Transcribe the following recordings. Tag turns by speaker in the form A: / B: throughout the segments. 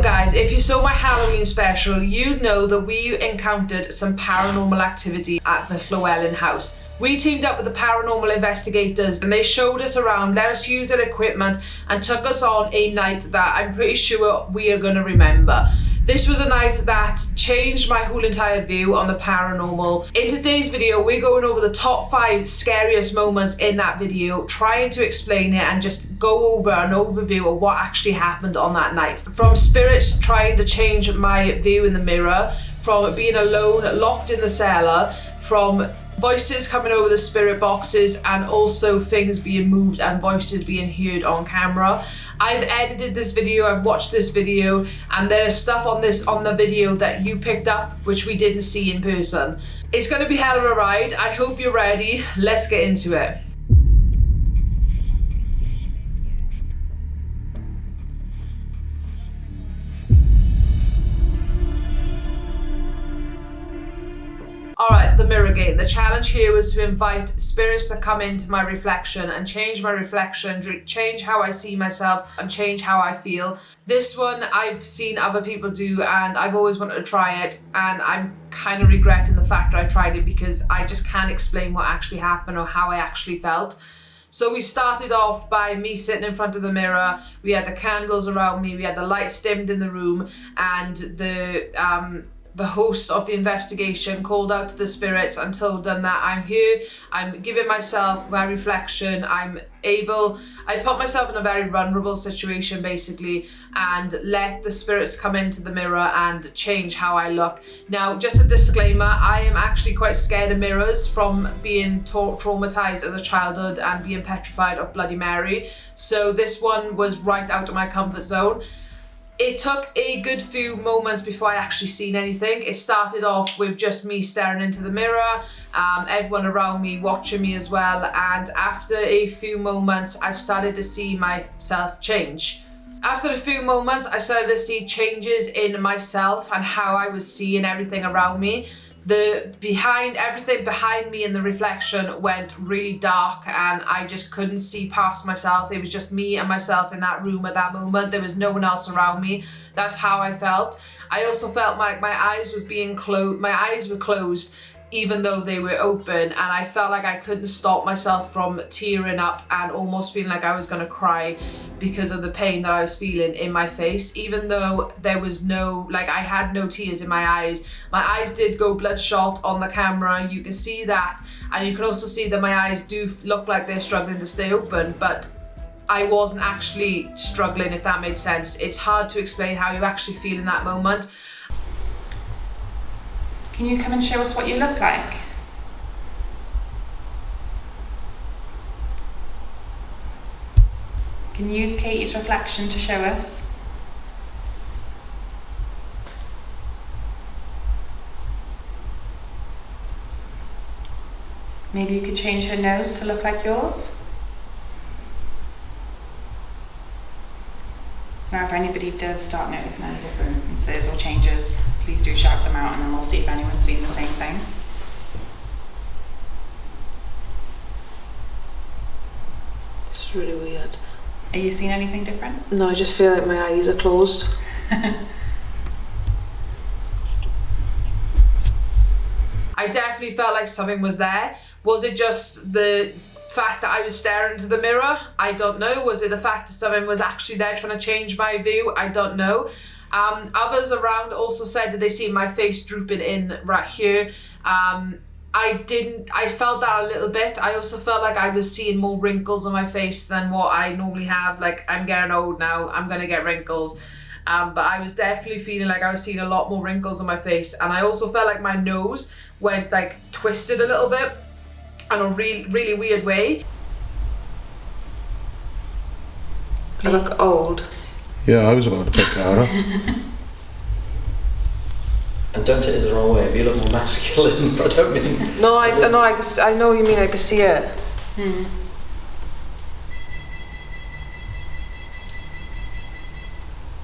A: guys, if you saw my Halloween special, you'd know that we encountered some paranormal activity at the Llewellyn house. We teamed up with the paranormal investigators and they showed us around, let us use their equipment and took us on a night that I'm pretty sure we are going to remember. This was a night that changed my whole entire view on the paranormal. In today's video, we're going over the top 5 scariest moments in that video, trying to explain it and just go over an overview of what actually happened on that night. From spirits trying to change my view in the mirror, from being alone, locked in the cellar, from voices coming over the spirit boxes, and also things being moved and voices being heard on camera. I've edited this video, I've watched this video, and there is stuff on the video that you picked up which we didn't see in person. It's going to be hell of a ride. I hope you're ready. Let's get into it. Alright, the mirror game. The challenge here was to invite spirits to come into my reflection and change my reflection, change how I see myself and change how I feel. This one I've seen other people do and I've always wanted to try it, and I'm kind of regretting the fact that I tried it because I just can't explain what actually happened or how I actually felt. So we started off by me sitting in front of the mirror. We had the candles around me, we had the lights dimmed in the room, and the host of the investigation called out to the spirits and told them that I'm here, I'm giving myself my reflection, I put myself in a very vulnerable situation basically, and let the spirits come into the mirror and change how I look. Now, just a disclaimer, I am actually quite scared of mirrors from being traumatized as a childhood and being petrified of Bloody Mary. So this one was right out of my comfort zone. It took a good few moments before I actually seen anything. It started off with just me staring into the mirror, everyone around me watching me as well, and after a few moments I've started to see myself change. After a few moments I started to see changes in myself and how I was seeing everything around me. Everything behind me in the reflection went really dark and I just couldn't see past myself. It was just me and myself in that room at that moment. There was no one else around me. That's how I felt. I also felt like my eyes were closed even though they were open, and I felt like I couldn't stop myself from tearing up and almost feeling like I was gonna cry because of the pain that I was feeling in my face, even though there was I had no tears in my eyes. My eyes did go bloodshot on the camera, you can see that, and you can also see that my eyes do look like they're struggling to stay open, but I wasn't actually struggling, if that made sense. It's hard to explain how you actually feel in that moment.
B: Can you come and show us what you look like? Can you use Katie's reflection to show us? Maybe you could change her nose to look like yours? Now if anybody does start noticing any differences or changes, please do shout them out and then we'll see if anyone's seen the same thing.
A: It's really weird.
B: Are you seeing anything different?
A: No, I just feel like my eyes are closed. I definitely felt like something was there. Was it just the fact that I was staring into the mirror? I don't know. Was it the fact that something was actually there trying to change my view? I don't know. Others around also said that they see my face drooping in right here. I felt that a little bit. I also felt like I was seeing more wrinkles on my face than what I normally have. Like, I'm getting old now, I'm gonna get wrinkles. But I was definitely feeling like I was seeing a lot more wrinkles on my face, and I also felt like my nose went like twisted a little bit in a really weird way. I look old.
C: Yeah, I was about to pick that up.
D: And don't take it the wrong way, but you look more masculine, but I don't mean...
A: No, I know what you mean, I can see it.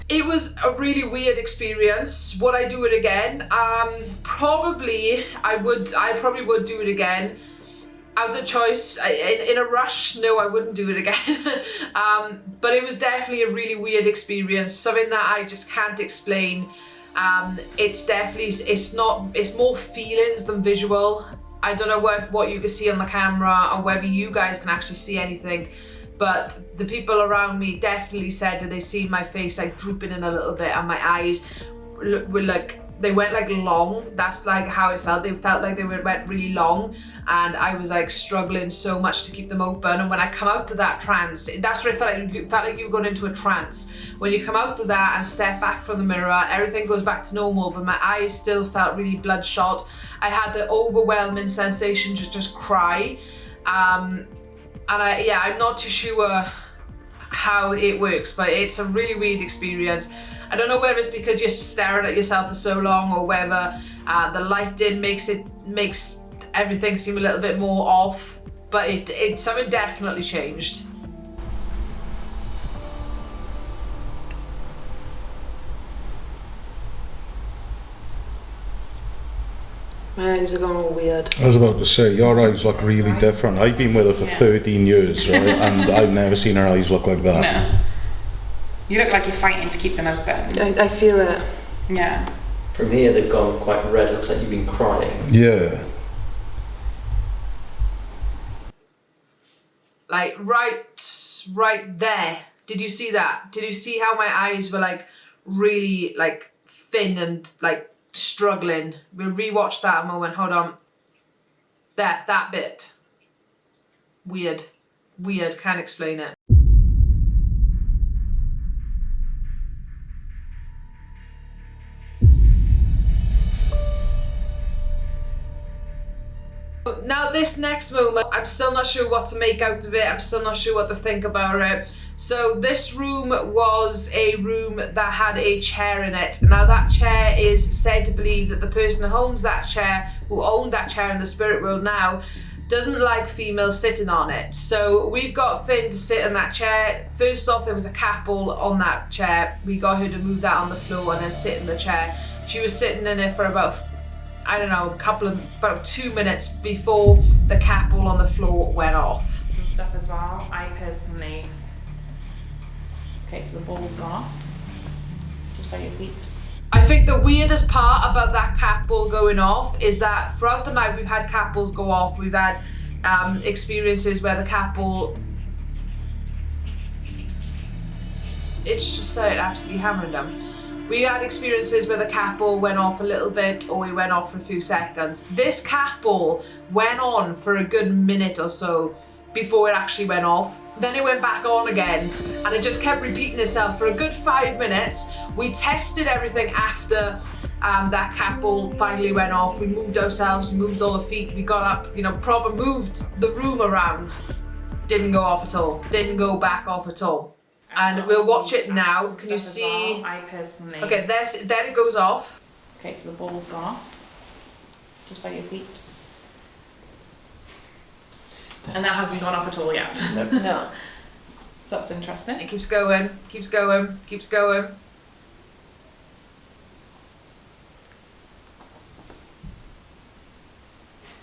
A: It was a really weird experience. Would I do it again? Probably, I probably would do it again. out of choice, in a rush, no, I wouldn't do it again. But it was definitely a really weird experience, something that I just can't explain. It's more feelings than visual. I don't know what you can see on the camera or whether you guys can actually see anything, but the people around me definitely said that they seen my face like drooping in a little bit, and my eyes were like, they went like long. That's like how it felt. They felt like they went really long, and I was like struggling so much to keep them open. And when I come out to that trance, that's what it felt like. You felt like you were going into a trance. When you come out to that and step back from the mirror, everything goes back to normal, but my eyes still felt really bloodshot. I had the overwhelming sensation to just cry. And I'm not too sure how it works, but it's a really weird experience. I don't know whether it's because you're staring at yourself for so long, or whether the lighting makes everything seem a little bit more off, but something definitely changed.
E: My eyes are going all weird.
C: I was about to say, your eyes look really different. I've been with her for 13 years, right? And I've never seen her eyes look like that.
B: No. You look like you're fighting to keep them open.
E: I feel it.
B: Yeah.
D: From here, they've gone quite red. Looks like you've been crying.
C: Yeah.
A: Like right there. Did you see that? Did you see how my eyes were like really like thin and like struggling? We'll rewatch that a moment. Hold on. That bit. Weird. Can't explain it. Now this next moment, I'm still not sure what to make out of it. I'm still not sure what to think about it. So this room was a room that had a chair in it. Now that chair is said to believe that the person who owned that chair in the spirit world now, doesn't like females sitting on it. So we've got Finn to sit in that chair. First off, there was a couple on that chair. We got her to move that on the floor and then sit in the chair. She was sitting in it for about, I don't know, about 2 minutes before the couple on the floor went off.
B: Some stuff as well. I personally... Okay, so the ball's gone off. Just by your feet.
A: I think the weirdest part about that cat ball going off is that throughout the night we've had cat balls go off. We've had experiences where the cat ball... It's just started absolutely hammering them. We had experiences where the cat ball went off a little bit, or it went off for a few seconds. This cat ball went on for a good minute or so before it actually went off. Then it went back on again, and it just kept repeating itself for a good 5 minutes. We tested everything after that cat ball finally went off. We moved ourselves, we moved all the feet, we got up, proper moved the room around. Didn't go off at all. Didn't go back off at all. And we'll watch it now. Can you see?
B: Well. I personally...
A: Okay, there it goes off.
B: Okay, so the ball's gone off. Just by your feet. And that hasn't gone off at all yet.
D: Nope.
E: No.
B: So that's interesting.
A: It keeps going, keeps going, keeps going.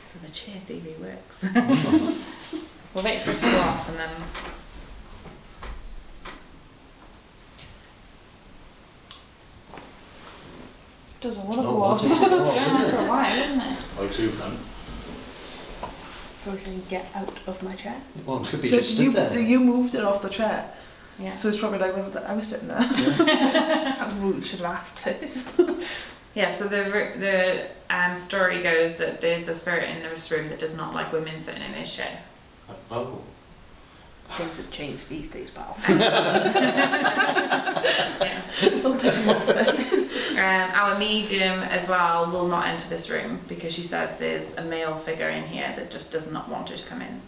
B: So the chair theory works. We'll wait for it to go off and then...
E: Doesn't want to
D: Oh,
E: go off.
D: doesn't
B: It's
D: want to
B: going on for a while, isn't it?
C: I too, man.
E: Probably saying, get out of my chair.
D: Well, it could be just stood there.
E: You moved it off the chair.
B: Yeah.
E: So it's probably like, well, I was sitting there. I should have asked first.
B: Yeah, so the story goes that there's a spirit in this room that does not like women sitting in his chair.
C: Oh.
E: Things have changed these days, pal.
B: Yeah.
E: Don't piss him off then.
B: Our medium as well will not enter this room because she says there's a male figure in here that just does not want her to come in.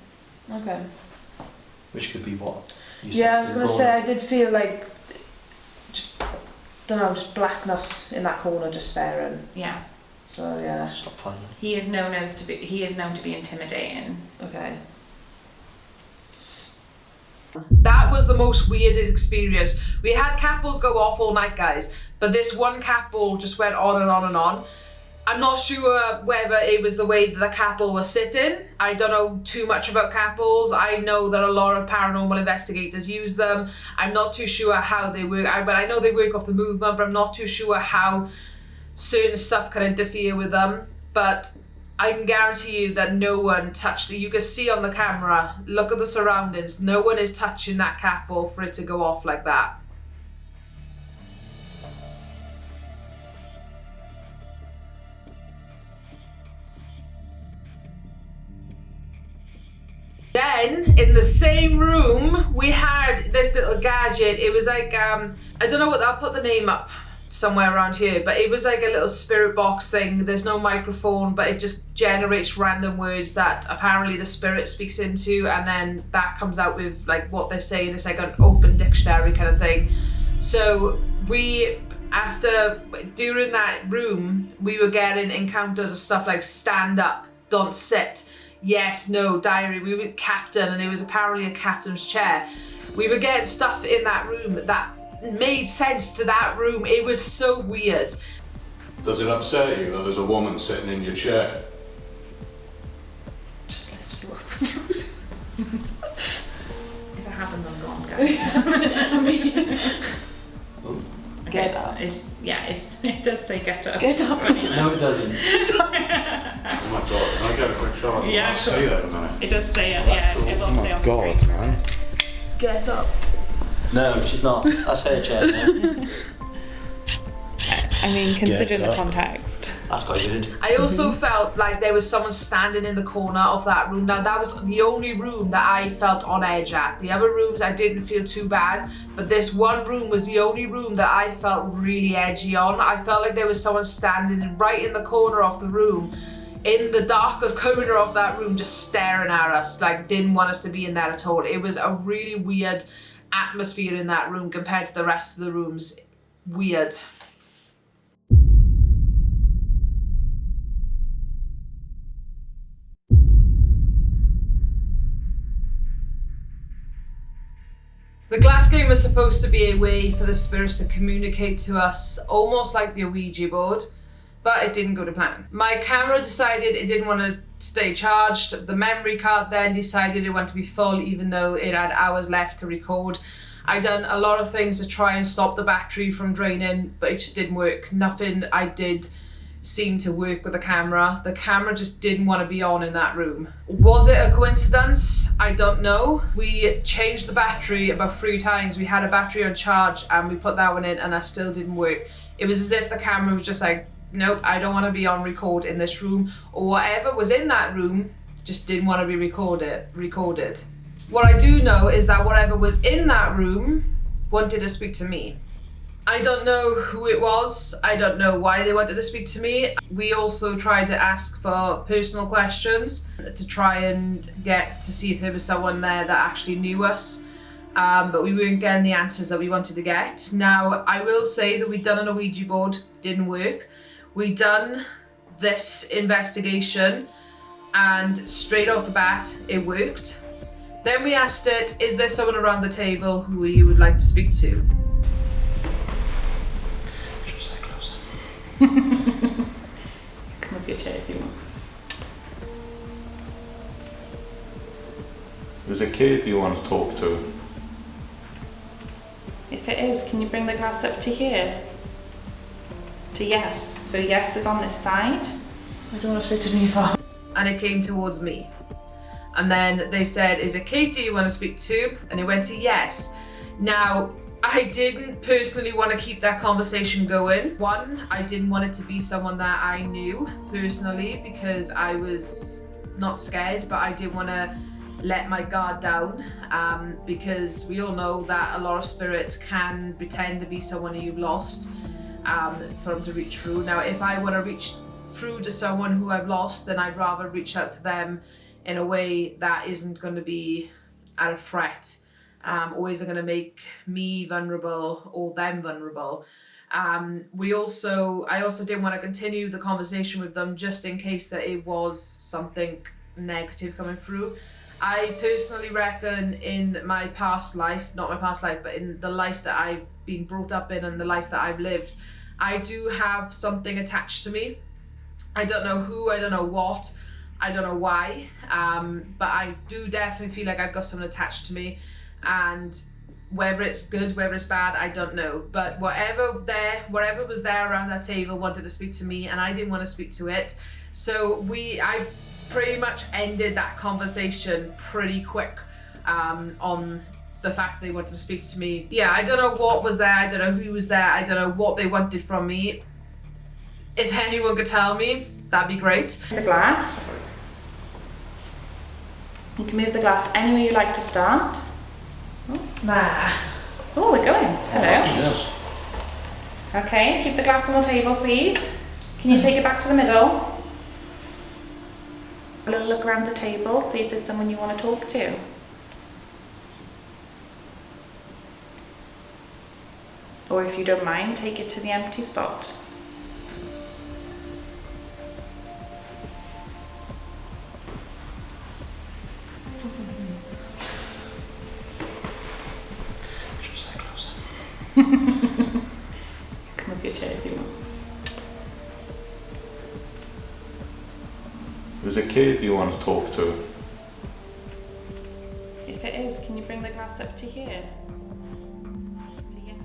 E: Okay.
D: Which could be what? You
E: Yeah, I
D: said
E: was going to say, I did feel like, just blackness in that corner just staring.
B: Yeah.
E: So, yeah.
D: Stop fighting.
B: He is known to be intimidating.
E: Okay.
A: That was the most weirdest experience. We had cat balls go off all night, guys, but this one cat ball just went on and on and on. I'm not sure whether it was the way that the capel was sitting. I don't know too much about capels. I know that a lot of paranormal investigators use them. I'm not too sure how they work, but I know they work off the movement, but I'm not too sure how certain stuff can interfere with them. But I can guarantee you that no one touched it. You can see on the camera, look at the surroundings, no one is touching that capel for it to go off like that. Then, in the same room, we had this little gadget. It was like, I don't know what, I'll put the name up somewhere around here, but it was like a little spirit box thing. There's no microphone, but it just generates random words that apparently the spirit speaks into, and then that comes out with like what they're saying. It's like an open dictionary kind of thing. So during that room, we were getting encounters of stuff like stand up, don't sit, yes, no, diary. We were captain, and it was apparently a captain's chair. We were getting stuff in that room that made sense to that room. It was so weird.
C: Does it upset you that there's a woman sitting in your chair?
B: Just lift you up. If it happens, I'm gone, guys.
E: I mean,
B: Okay, it does say get up.
E: get up.
D: No, it doesn't.
C: Oh my god, can I get a quick shot?
B: Yeah,
C: I'll
B: of
C: stay there a minute.
B: It does stay up,
C: That's
B: yeah,
C: cool.
B: it will
C: Oh
B: stay
C: my
B: on the
C: god,
B: screen.
C: man.
E: Get up.
D: No, she's not. That's her chair now.
B: I mean, considering the
C: up.
B: context.
D: That's quite good.
A: I also felt like there was someone standing in the corner of that room. Now, that was the only room that I felt on edge at. The other rooms I didn't feel too bad, but this one room was the only room that I felt really edgy on. I felt like there was someone standing right in the corner of the room, in the darkest corner of that room, just staring at us, like didn't want us to be in there at all. It was a really weird atmosphere in that room compared to the rest of the rooms. Weird. The glass game was supposed to be a way for the spirits to communicate to us, almost like the Ouija board, but it didn't go to plan. My camera decided it didn't want to stay charged. The memory card then decided it wanted to be full, even though it had hours left to record. I done a lot of things to try and stop the battery from draining, but it just didn't work. Nothing I did seemed to work with the camera. The camera just didn't want to be on in that room. Was it a coincidence? I don't know. We changed the battery about 3 times. We had a battery on charge and we put that one in and that still didn't work. It was as if the camera was just like, nope, I don't want to be on record in this room, or whatever was in that room just didn't want to be recorded. What I do know is that whatever was in that room wanted to speak to me. I don't know who it was. I don't know why they wanted to speak to me. We also tried to ask for personal questions to try and get to see if there was someone there that actually knew us. But we weren't getting the answers that we wanted to get. Now, I will say that we'd done an Ouija board, didn't work. We'd done this investigation and straight off the bat, it worked. Then we asked it, is there someone around the table who you would like to speak to?
D: Just say closer.
B: Come with your chair if you want.
C: There's a kid you want to talk to.
B: If it is, can you bring the glass up to here? To yes. So yes is on this side.
E: I don't want to speak to Neva.
A: And it came towards me. And then they said, is it Katie you want to speak to? And it went to yes. Now, I didn't personally want to keep that conversation going. One, I didn't want it to be someone that I knew personally because I was not scared, but I didn't want to let my guard down because we all know that a lot of spirits can pretend to be someone you've lost for them to reach through. Now, if I want to reach through to someone who I've lost, then I'd rather reach out to them in a way that isn't going to be at a threat, or isn't going to make me vulnerable or them vulnerable. I also didn't want to continue the conversation with them just in case that it was something negative coming through. I personally reckon in my past life, not my past life, but in the life that I've been brought up in and the life that I've lived, I do have something attached to me. I don't know who, I don't know what, I don't know why, but I do definitely feel like I've got someone attached to me, and whether it's good, whether it's bad, I don't know. But whatever was there around that table wanted to speak to me, and I didn't want to speak to it. So I pretty much ended that conversation pretty quick on the fact they wanted to speak to me. Yeah, I don't know what was there, I don't know who was there, I don't know what they wanted from me. If anyone could tell me, that'd be great.
B: The glass. You can move the glass anywhere you like to start. Oh, we're going. Hello.
D: Yes.
B: Okay, keep the glass on the table, please. Can you take it back to the middle? A little look around the table, see if there's someone you want to talk to. Or if you don't mind, take it to the empty spot. Come with your chair if you want.
C: There's a kid you want to talk to.
B: If it is, can you bring the glass up to here? To yes.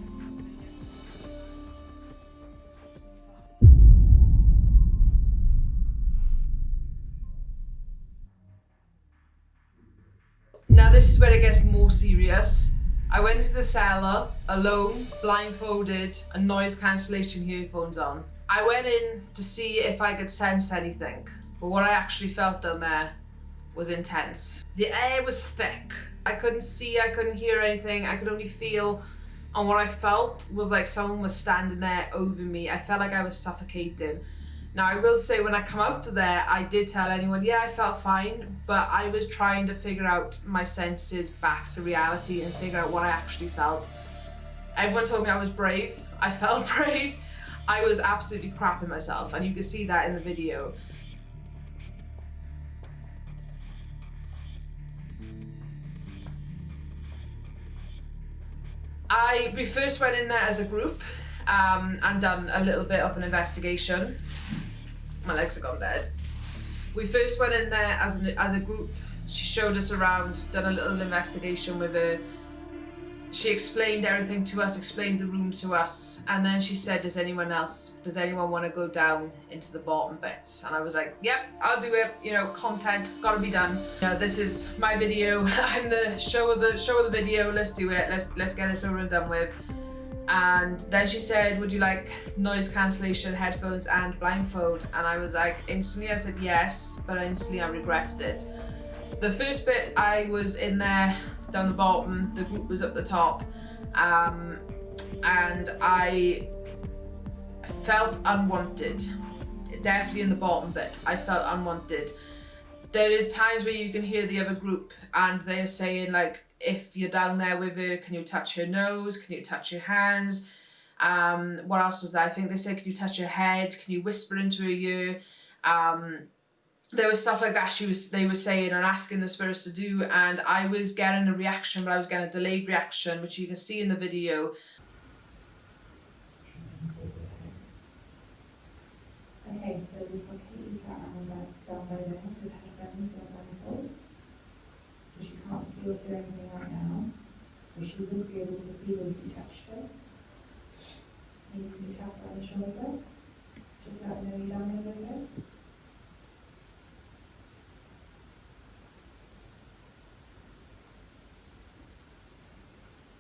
A: Now this is where it gets more serious. I went into the cellar alone, blindfolded, and noise cancellation earphones on. I went in to see if I could sense anything, but what I actually felt down there was intense. The air was thick. I couldn't see, I couldn't hear anything, I could only feel, and what I felt was like someone was standing there over me. I felt like I was suffocating. Now I will say when I come out of there, I did tell anyone, yeah, I felt fine, but I was trying to figure out my senses back to reality and figure out what I actually felt. Everyone told me I was brave. I felt brave. I was absolutely crapping myself, and you can see that in the video. We first went in there as a group and done a little bit of an investigation. My legs have gone dead. We first went in there as a group. She showed us around, done a little investigation with her. She explained everything to us, explained the room to us, and then she said, does anyone want to go down into the bottom bits? And I was like, yep, I'll do it. You know, content, gotta be done. You know, this is my video. I'm the show of the video. Let's do it. Let's get this over and done with. And then she said, would you like noise cancellation, headphones and blindfold? And I was like, instantly I said yes, but instantly I regretted it. The first bit I was in there down the bottom, the group was up the top, and I felt unwanted. Definitely in the bottom bit, I felt unwanted. There is times where you can hear the other group and they're saying like, if you're down there with her, can you touch her nose? Can you touch her hands? What else was there? I think they said, can you touch her head? Can you whisper into her ear? There was stuff like that they were saying and asking the spirits to do, and I was getting a reaction, but I was getting a delayed reaction, which you can see in the video.
F: Okay, so we've got Katie sat on that down by there with headphones and a blindfold. So she can't see or hear anything right now, but she would be able to feel if you touched her. Maybe you can tap her on the shoulder, just let her know you're down there with her.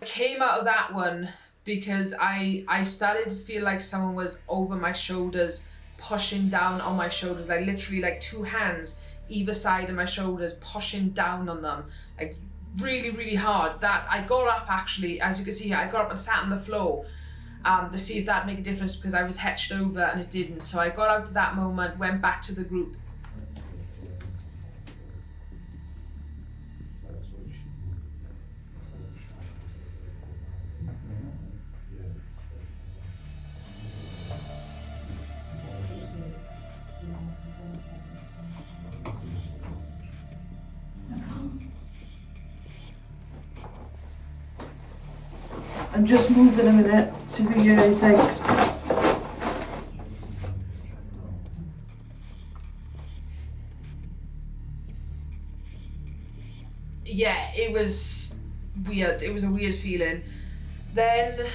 A: I came out of that one because I started to feel like someone was over my shoulders, pushing down on my shoulders, like literally like two hands either side of my shoulders, pushing down on them, like really, really hard. That I got up actually, as you can see here, I got up and sat on the floor to see if that'd make a difference because I was hitched over and it didn't. So I got out to that moment, went back to the group.
E: I'm just moving a minute, see if you hear anything.
A: yeah, it was weird. It was a weird feeling. Then,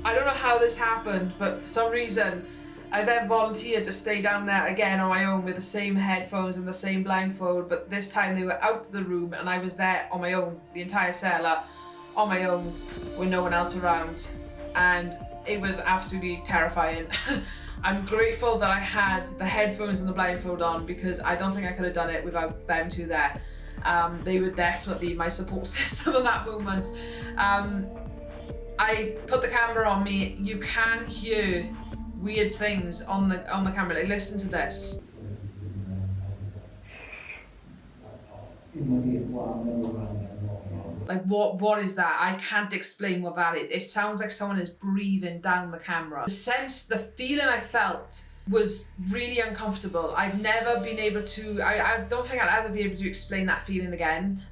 A: I don't know how this happened, but for some reason, I then volunteered to stay down there again on my own with the same headphones and the same blindfold, but this time they were out of the room and I was there on my own, the entire cellar, on my own, with no one else around. And it was absolutely terrifying. I'm grateful that I had the headphones and the blindfold on because I don't think I could have done it without them two there. They were definitely my support system at that moment. I put the camera on me. You can hear weird things on the camera. Like, listen to this. Like, what is that? I can't explain what that is. It sounds like someone is breathing down the camera. The feeling I felt was really uncomfortable. I've never been able to, I don't think I'll ever be able to explain that feeling again.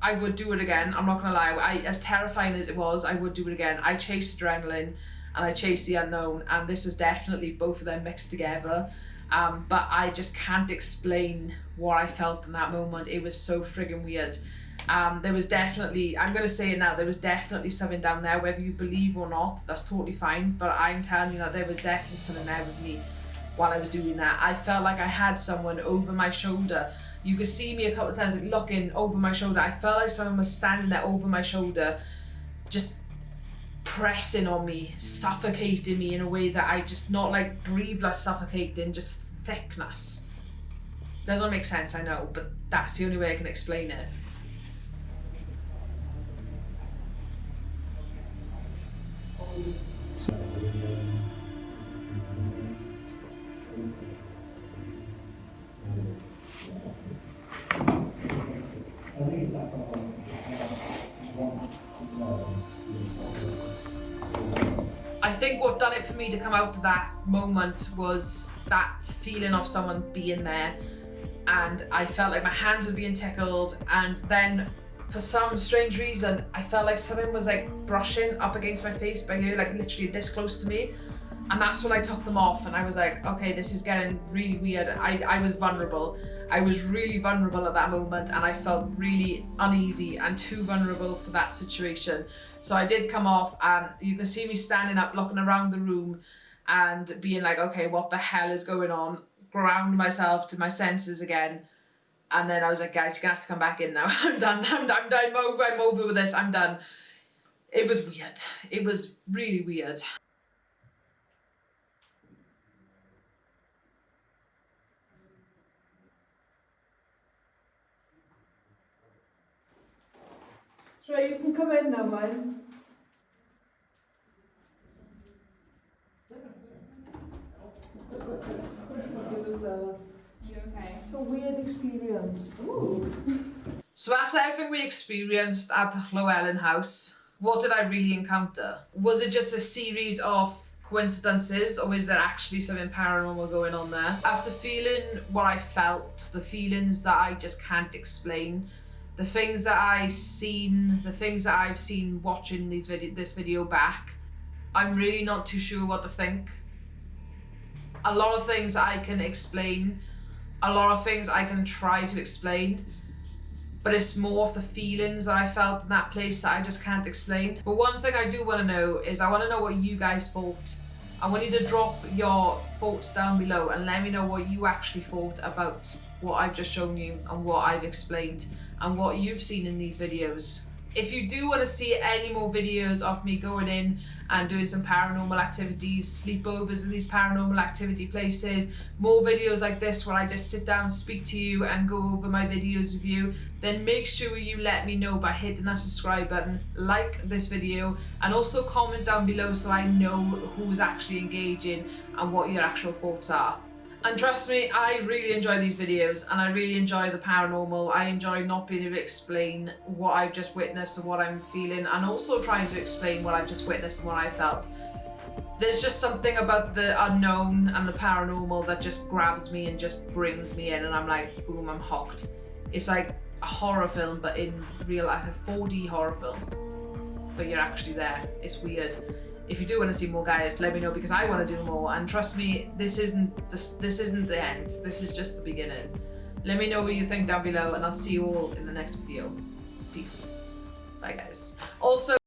A: I would do it again, I'm not gonna lie. As terrifying as it was, I would do it again. I chased adrenaline and I chased the unknown, and this was definitely both of them mixed together. But I just can't explain what I felt in that moment. It was so friggin' weird. There was definitely, I'm gonna say it now, there was definitely something down there, whether you believe or not, that's totally fine, but I'm telling you that there was definitely something there with me while I was doing that. I felt like I had someone over my shoulder. You could see me a couple of times like looking over my shoulder. I felt like someone was standing there over my shoulder, just pressing on me, suffocating me in a way that I just, not like breathless suffocating, just thickness. Doesn't make sense, I know, but that's the only way I can explain it. I think what done it for me to come out to that moment was that feeling of someone being there, and I felt like my hands were being tickled, and then for some strange reason I felt like someone was like brushing up against my face by here, like literally this close to me. And that's when I took them off and I was like, okay, this is getting really weird. I was vulnerable. I was really vulnerable at that moment, and I felt really uneasy and too vulnerable for that situation. So I did come off. You can see me standing up, looking around the room and being like, okay, what the hell is going on? Ground myself to my senses again. And then I was like, guys, you're gonna have to come back in now. I'm done. I'm over with this. I'm done. It was weird. It was really weird. Sure, you can come in now, mind. It was it's a weird experience. Ooh. So after everything we experienced at the Llewellyn house, what did I really encounter? Was it just a series of coincidences, or is there actually something paranormal going on there? After feeling what I felt, the feelings that I just can't explain, the things that I've seen watching this video back, I'm really not too sure what to think. A lot of things I can explain, a lot of things I can try to explain, but it's more of the feelings that I felt in that place that I just can't explain. But one thing I do want to know is, I want to know what you guys thought. I want you to drop your thoughts down below and let me know what you actually thought about what I've just shown you and what I've explained and what you've seen in these videos. If you do want to see any more videos of me going in and doing some paranormal activities, sleepovers in these paranormal activity places, more videos like this where I just sit down, speak to you and go over my videos with you, then make sure you let me know by hitting that subscribe button, like this video, and also comment down below so I know who's actually engaging and what your actual thoughts are. And trust me, I really enjoy these videos and I really enjoy the paranormal. I enjoy not being able to explain what I've just witnessed and what I'm feeling, and also trying to explain what I've just witnessed and what I felt. There's just something about the unknown and the paranormal that just grabs me and just brings me in, and I'm like, boom, I'm hooked. It's like a horror film, but in real life, a 4D horror film. But you're actually there. It's weird. If you do want to see more, guys, let me know, because I want to do more. And trust me, this isn't the end. This is just the beginning. Let me know what you think down below, and I'll see you all in the next video. Peace. Bye guys. Also,